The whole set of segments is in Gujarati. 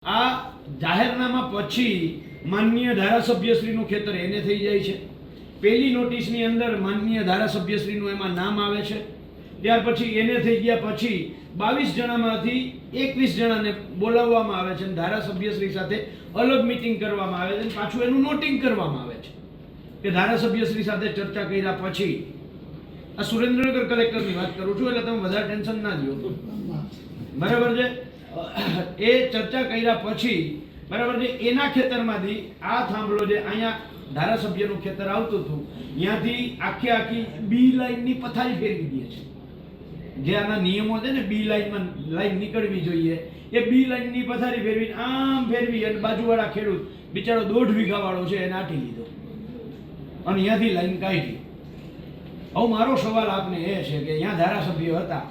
આ જાહેરનામા પછી માનનીય ધારાસભ્યશ્રીનું ખેતર એને થઈ જાય છે। પહેલી નોટિસની અંદર માનનીય ધારાસભ્યશ્રીનું એમાં નામ આવે છે। ત્યાર પછી એને થઈ ગયા પછી 22 જણામાંથી 21 જણાને બોલાવવામાં આવે છે અને ધારાસભ્યશ્રી સાથે અલગ મીટિંગ કરવામાં આવે છે અને પાછું એનું નોટિંગ કરવામાં આવે છે કે ધારાસભ્યશ્રી સાથે ચર્ચા કર્યા પછી આ સુરેન્દ્રનગર કલેક્ટરની વાત કરું છું એટલે તમે વધારે ટેન્શન ના લ્યો, બરાબર છે। એ ચર્ચા કર્યા પછી બરાબર છે એના ખેતરમાંથી આ થાંભલો જે અહીંયા ધારાસભ્યનું ખેતર આવતું હતું ત્યાંથી આખી બી લાઈનની પથારી ફેરવી દે છે। જે આના નિયમો છે ને બી લાઈનમાં લાઈન નીકળવી જોઈએ એ બી લાઈનની પથારી ફેરવીને આમ ફેરવી અને બાજુવાળા ખેડૂત બિચારો 1.5 વીઘા વાળો છે એને આઠી લીધો અને ત્યાંથી લાઈન કાઢી। હવે મારો સવાલ આપને એ છે કે અહીંયા ધારાસભ્ય હતા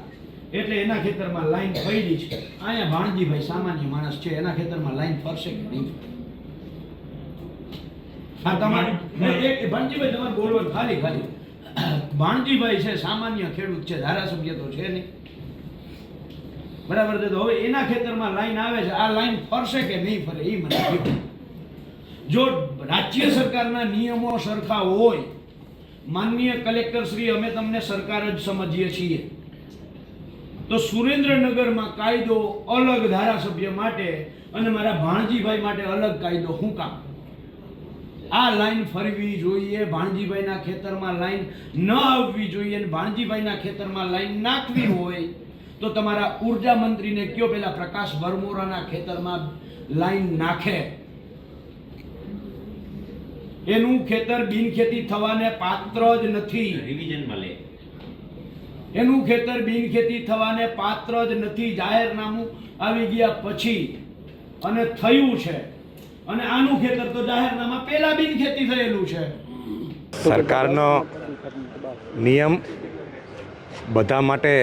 એટલે એના ખેતરમાં લાઈન પડી છે, અહીંયા ભાણજીભાઈ સામાન્ય માણસ છે એના ખેતરમાં લાઈન ફરશે કે નહીં? હા તમારે એક ભાણજીભાઈ તમારે બોલવાનું ખાલી ભાણજીભાઈ છે સામાન્ય ખેડૂત છે, ધારાસભ્ય તો છે નહીં, બરાબર છે। તો હવે એના ખેતરમાં લાઈન આવે છે, આ લાઈન ફરશે કે નહીં ફરે એ મને કહો। જો રાજ્ય સરકારના નિયમો સરખા હોય, માનનીય કલેક્ટર શ્રી અમે તમને સરકાર જ સમજીએ છીએ, તો સુરેન્દ્રનગરમાં કાયદો અલગ ધારાસભ્ય માટે અને મારા ભાણજીભાઈ માટે અલગ કાયદો શું કામ? આ લાઈન ફરવી જોઈએ, ભાણજીભાઈના ખેતરમાં લાઈન ન આવવી જોઈએ અને ભાણજીભાઈના ખેતરમાં લાઈન નાખવી હોય તો તમારા ઉર્જા મંત્રીને કયો પેલા પ્રકાશ વરમોરાના ખેતરમાં લાઈન નાખે। એનું ખેતર બિનખેતી થવાને પાત્ર જ નથી, રિવિઝનમાં લે। એનું ખેતર બિનખેતી થવાને પાત્ર જ નથી, જાહેરનામું આવી ગયા પછી અને થયું છે અને આનું ખેતર તો જાહેરનામા પહેલા બિનખેતી થયેલું છે। સરકારનો નિયમ બધા માટે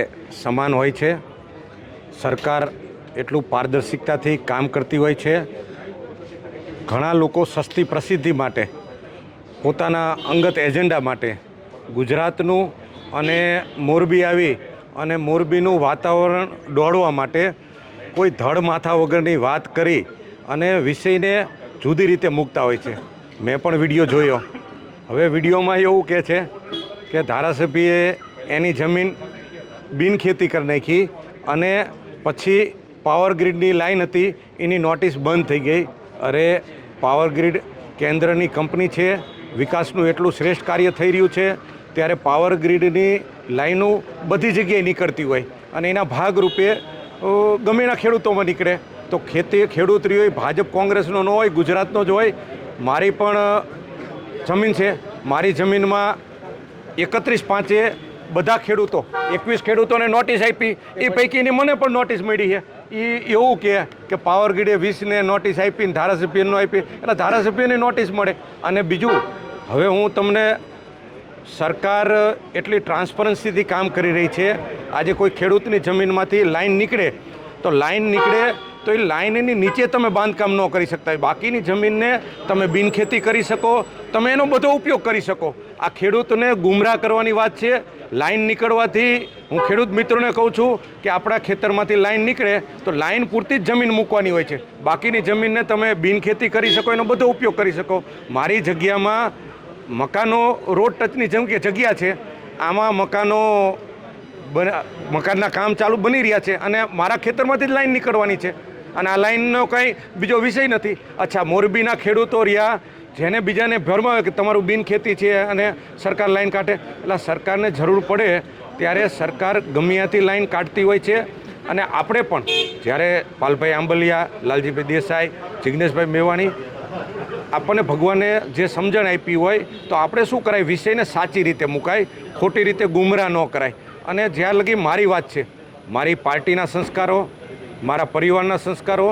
સમાન હોય છે। સરકાર એટલું પારદર્શિકતાથી કામ કરતી હોય છે। ઘણા લોકો સસ્તી પ્રસિદ્ધિ માટે, પોતાના અંગત એજન્ડા માટે ગુજરાતનું અને મોરબી આવી અને મોરબીનું વાતાવરણ દોડવા માટે કોઈ ધડ માથા વગરની વાત કરી અને વિષયને જુદી રીતે મૂકતા હોય છે। મેં પણ વિડીયો જોયો। હવે વિડીયોમાં એવું કહે છે કે ધારાસભ્યએ એની જમીન બિનખેતી કરી નાખી અને પછી પાવર ગ્રીડની લાઈન હતી એની નોટિસ બંધ થઈ ગઈ। અરે પાવર ગ્રીડ કેન્દ્રની કંપની છે, વિકાસનું એટલું શ્રેષ્ઠ કાર્ય થઈ રહ્યું છે ત્યારે પાવર ગ્રીડની લાઈનો બધી જગ્યાએ નીકળતી હોય અને એના ભાગરૂપે ગમે એના ખેડૂતોમાં નીકળે તો ખેડૂત રહ્યો ભાજપ કોંગ્રેસનો ન હોય, ગુજરાતનો જ હોય। મારી પણ જમીન છે, મારી જમીનમાં 31/5 બધા ખેડૂતો 21 ખેડૂતોને નોટિસ આપી, એ પૈકીની મને પણ નોટિસ મળી છે। એ એવું કે પાવર ગ્રીડે 20ને નોટિસ આપી ને ધારાસભ્યને આપી એટલે ધારાસભ્યને નોટિસ મળે। અને બીજું હવે હું તમને સરકાર એટલી ટ્રાન્સપરન્સીથી કામ કરી રહી છે। આજે કોઈ ખેડૂતની જમીનમાંથી લાઈન નીકળે તો એ લાઈનની નીચે તમે બાંધકામ ન કરી શકતા હોય, બાકીની જમીનને તમે બિનખેતી કરી શકો, તમે એનો બધો ઉપયોગ કરી શકો। આ ખેડૂતને ગુમરાહ કરવાની વાત છે। લાઈન નીકળવાથી હું ખેડૂત મિત્રોને કહું છું કે આપણા ખેતરમાંથી લાઈન નીકળે તો લાઈન પૂરતી જ જમીન મૂકવાની હોય છે, બાકીની જમીનને તમે બિનખેતી કરી શકો, એનો બધો ઉપયોગ કરી શકો। મારી જગ્યામાં મકાનો રોડ ટચની જગ્યા છે, આમાં મકાનના કામ ચાલુ બની રહ્યા છે અને મારા ખેતરમાંથી જ લાઈન નીકળવાની છે અને આ લાઈનનો કંઈ બીજો વિષય નથી। અચ્છા, મોરબીના ખેડૂતો રહ્યા જેને બીજાને ભરમાવે કે તમારું બિનખેતી છે અને સરકાર લાઈન કાઢે, એટલે સરકારને જરૂર પડે ત્યારે સરકાર ગમે ત્યાંથી લાઈન કાઢતી હોય છે। અને આપણે પણ જ્યારે પાલભાઈ આંબલિયા, લાલજીભાઈ દેસાઈ, જિગ્નેશભાઈ મેવાણી આપણને ભગવાને જે સમજણ આપી હોય તો આપણે શું કરાય, વિષયને સાચી રીતે મુકાય, ખોટી રીતે ગુમરાહ ન કરાય। અને જ્યાં લગી મારી વાત છે, મારી પાર્ટીના સંસ્કારો, મારા પરિવારના સંસ્કારો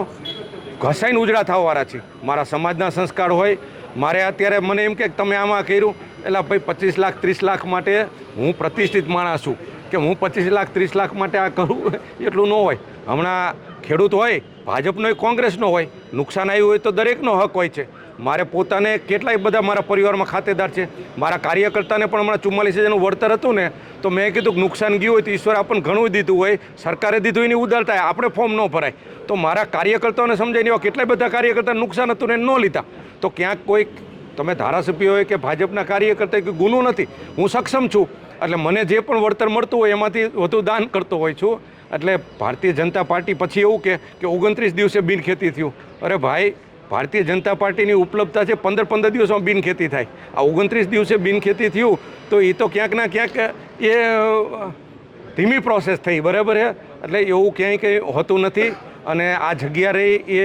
ઘસાઈને ઉજળા થવાવાળા છે, મારા સમાજના સંસ્કાર હોય। મારે અત્યારે મને એમ કે તમે આમાં કર્યું એટલે ભાઈ 25 લાખ 30 લાખ માટે હું પ્રતિષ્ઠિત માણસ છું કે હું 25 લાખ 30 લાખ માટે આ કરું એટલું ન હોય। હમણાં ખેડૂત હોય, ભાજપનો હોય, કોંગ્રેસનો હોય, નુકસાન આવ્યું હોય તો દરેકનો હક હોય છે। મારે પોતાને કેટલાય બધા મારા પરિવારમાં ખાતેદાર છે. મારા કાર્યકર્તાને પણ હમણાં 44,000નું વળતર હતું ને, તો મેં કીધું કે નુકસાન ગયું હોય તો ઈશ્વર આપણને ઘણું દીધું હોય, સરકારે દીધું એની ઉદારતા આપણે ફોર્મ ન ભરાય. તો મારા કાર્યકર્તાઓને સમજાય નહીં, કેટલાય બધા કાર્યકર્તાને નુકસાન હતું ને ન લીધા. તો ક્યાંક કોઈ તમે ધારાસભ્ય હોય કે ભાજપના કાર્યકર્તા કોઈ ગુનો નથી, હું સક્ષમ છું. એટલે મને જે પણ વળતર મળતું હોય એમાંથી વધુ દાન કરતો હોય છું. એટલે ભારતીય જનતા પાર્ટી પછી એવું કે 29 દિવસે બિનખેતી થયું. અરે ભાઈ, ભારતીય જનતા પાર્ટીની ઉપલબ્ધતા છે 15 દિવસમાં બિનખેતી થાય. આ 29 દિવસે બિનખેતી થયું તો એ તો ક્યાંક ના ક્યાંક એ ધીમી પ્રોસેસ થઈ, બરાબર છે. એટલે એવું ક્યાંય કંઈ હોતું નથી. અને આ જગ્યા રહી એ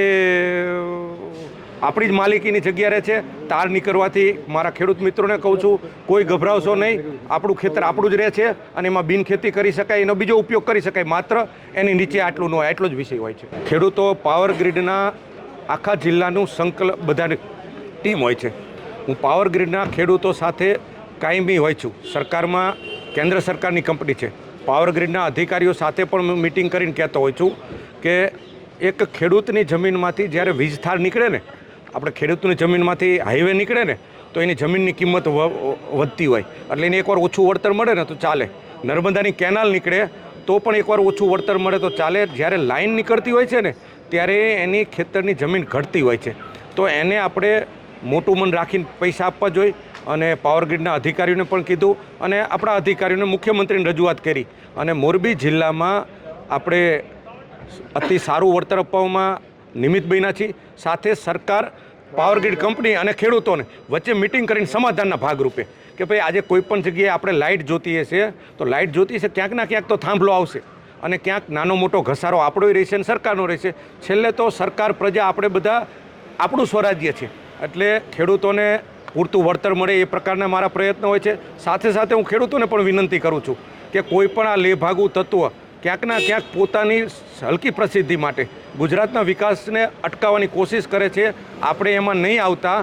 આપણી જ માલિકીની જગ્યા રહે છે. તાર નીકળવાથી મારા ખેડૂત મિત્રોને કહું છું, કોઈ ગભરાવશો નહીં. આપણું ખેતર આપણું જ રહે છે અને એમાં બિનખેતી કરી શકાય, એનો બીજો ઉપયોગ કરી શકાય. માત્ર એની નીચે આટલું ન હોય, એટલો જ વિષય હોય છે. ખેડૂતો પાવર ગ્રીડના આખા જિલ્લાનું સંકલન બધાની ટીમ હોય છે. હું પાવર ગ્રીડના ખેડૂતો સાથે કાયમી હોય છું. સરકારમાં કેન્દ્ર સરકારની કંપની છે. પાવર ગ્રીડના અધિકારીઓ સાથે પણ હું મિટિંગ કરીને કહેતો હોઉં છું કે એક ખેડૂતની જમીનમાંથી જ્યારે વીજ થાર નીકળે ને, આપણે ખેડૂતની જમીનમાંથી હાઈવે નીકળે ને, તો એની જમીનની કિંમત વધતી હોય. એટલે એને એકવાર ઓછું વળતર મળે ને તો ચાલે. નર્મદાની કેનાલ નીકળે તો પણ એકવાર ઓછું વળતર મળે તો ચાલે. જ્યારે લાઈન નીકળતી હોય છે ને, ત્યારે એની ખેતરની જમીન ઘટતી હોય છે. તો એને આપણે મોટું મન રાખીને પૈસા આપવા જોઈએ. અને પાવર ગ્રીડના અધિકારીઓને પણ કીધું અને આપણા અધિકારીઓને મુખ્યમંત્રીને રજૂઆત કરી. અને મોરબી જિલ્લામાં આપણે અતિ સારું વળતર આપવામાં નિમિત્ત બન્યા છીએ. સાથે સરકાર, પાવર ગ્રીડ કંપની અને ખેડૂતોને વચ્ચે મિટિંગ કરીને સમાધાનના ભાગરૂપે કે ભાઈ આજે કોઈ પણ જગ્યાએ આપણે લાઇટ જોતી હશે તો લાઇટ જોતી હશે, ક્યાંક ના ક્યાંક તો થાંભલો આવશે અને ક્યાંક નાનો મોટો ઘસારો આપણો રહેશે અને સરકારનો રહેશે. છેલ્લે તો સરકાર, પ્રજા, આપણે બધા આપણું સ્વરાજ્ય છે. એટલે ખેડૂતોને પૂરતું વળતર મળે એ પ્રકારના મારા પ્રયત્નો હોય છે. સાથે સાથે હું ખેડૂતોને પણ વિનંતી કરું છું કે કોઈ પણ આ લેભાગુ તત્વ ક્યાંક ના ક્યાંક પોતાની હલકી પ્રસિદ્ધિ માટે ગુજરાતના વિકાસને અટકાવવાની કોશિશ કરે છે. આપણે એમાં નહીં આવતા.